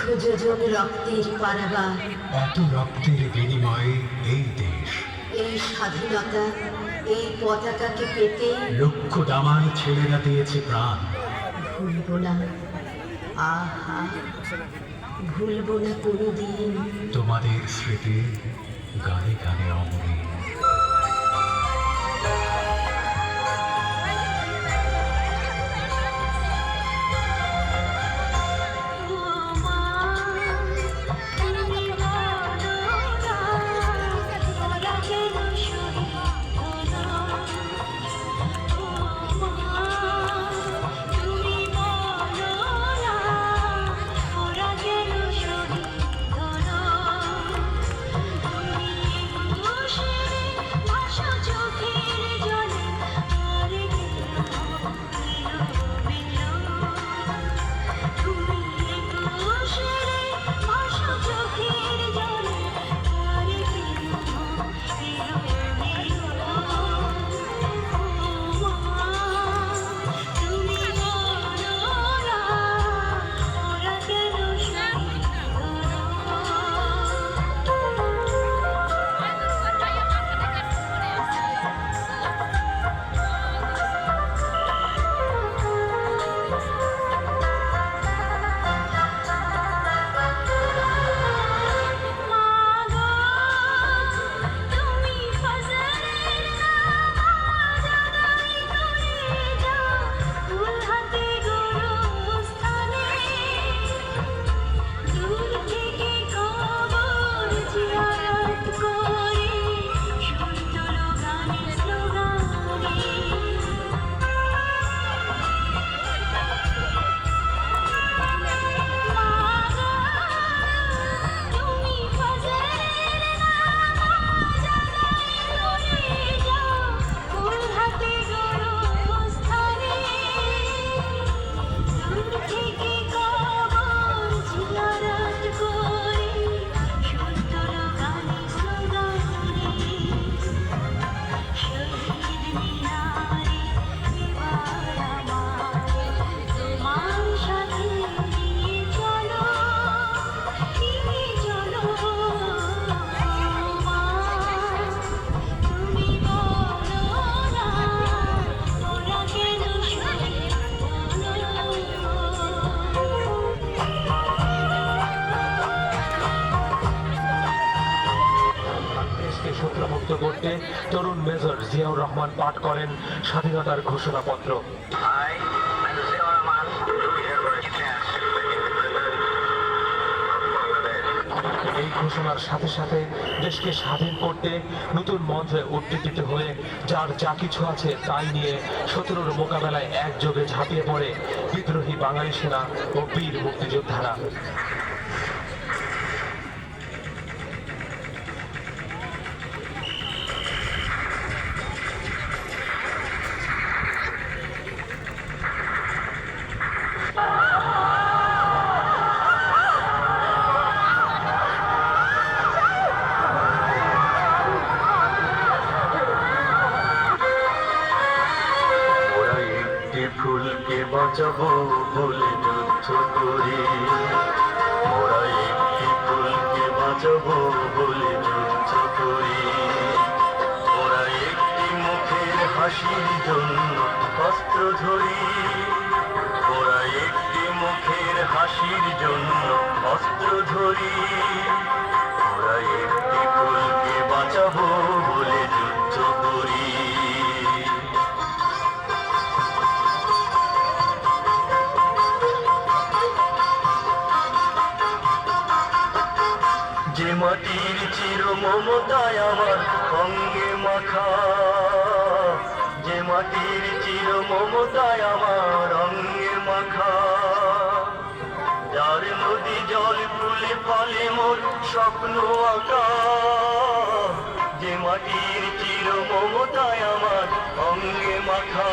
যোজন রক্তের পারাবার, এত রক্তের বিনিময়ে এই দেশ, এই স্বাধীনতা, এই পতাকাকে পেতে লক্ষ দামায় ছেলেরা দিয়েছে প্রাণ। ভুলব না, আহা ভুলব না কোনোদিন তোমাদের স্মৃতি গানে গানে অমলিন। শত্রুমুক্ত করতে তরুণ মেজর জিয়াউর রহমান পাঠ করেন স্বাধীনতার ঘোষণাপত্র। এই ঘোষণার সাথে সাথে দেশকে স্বাধীন করতে নতুন মঞ্চে উত্তেজিত হয়ে যার যা কিছু আছে তাই নিয়ে শত্রুর মোকাবেলায় একযোগে ঝাঁপিয়ে পড়ে বিদ্রোহী বাঙালি সেনা ও বীর মুক্তিযোদ্ধারা। ফুলকে বাঁচাবো বলে যুদ্ধ করি, ওরা একটি ফুলকে বাঁচাবো বলে যুদ্ধ করি, ওরা একটি মুখের হাসির জন্য অস্ত্র ধরি, ওরা একটি মুখের হাসির জন্য অস্ত্র ধরি, ওরা একটি ফুলকে বাঁচাবো বলে যুদ্ধ করি। যে মাটির চির মমতায় আমার অঙ্গে মাখা, যে মাটির চির মমতায় আমার অঙ্গে মাখা, যার নদী জল ফুলে ফলে মোর স্বপ্ন আঁকা, যে মাটির চির মমতায় আমার অঙ্গে মাখা,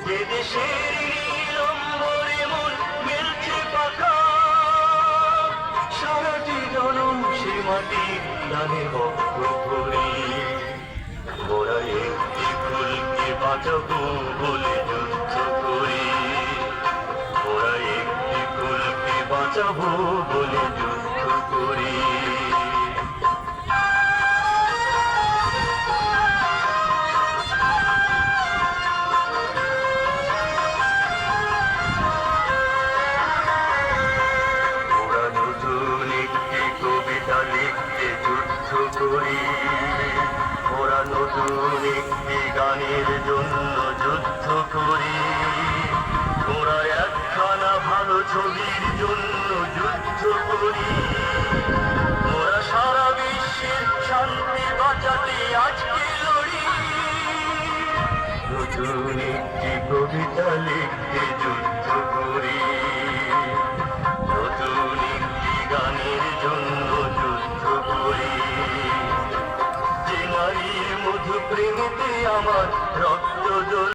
যে দেশের নীলম্বরে মোর মেলছে পাখা, সারাটি জনম সে মাটির দানে বক্র ভরি, ওরা একটি ফুলকে বাঁচাবো বলে যুদ্ধ করি, ওরা একটি ফুলকে বাঁচাবো বাঁচাবো বলে যুদ্ধ করি। ওরা নতুন একটি কবিতা লিখতে যুদ্ধ করি, ওরা নতুন একটি গানের জন্য যুদ্ধ করি, ওরা একখানা ভালো ছবির জন্য যুদ্ধ করি, ওরা সারা বিশ্বের শান্তি বাঁচাতে আজকে লড়ি। নতুন একটি কবিতা লিখতে যুদ্ধ করি, নতুন একটি গানের জন্য যুদ্ধ করি। যে নারীর মধু প্রেমেতে আমার রক্ত জ্বলে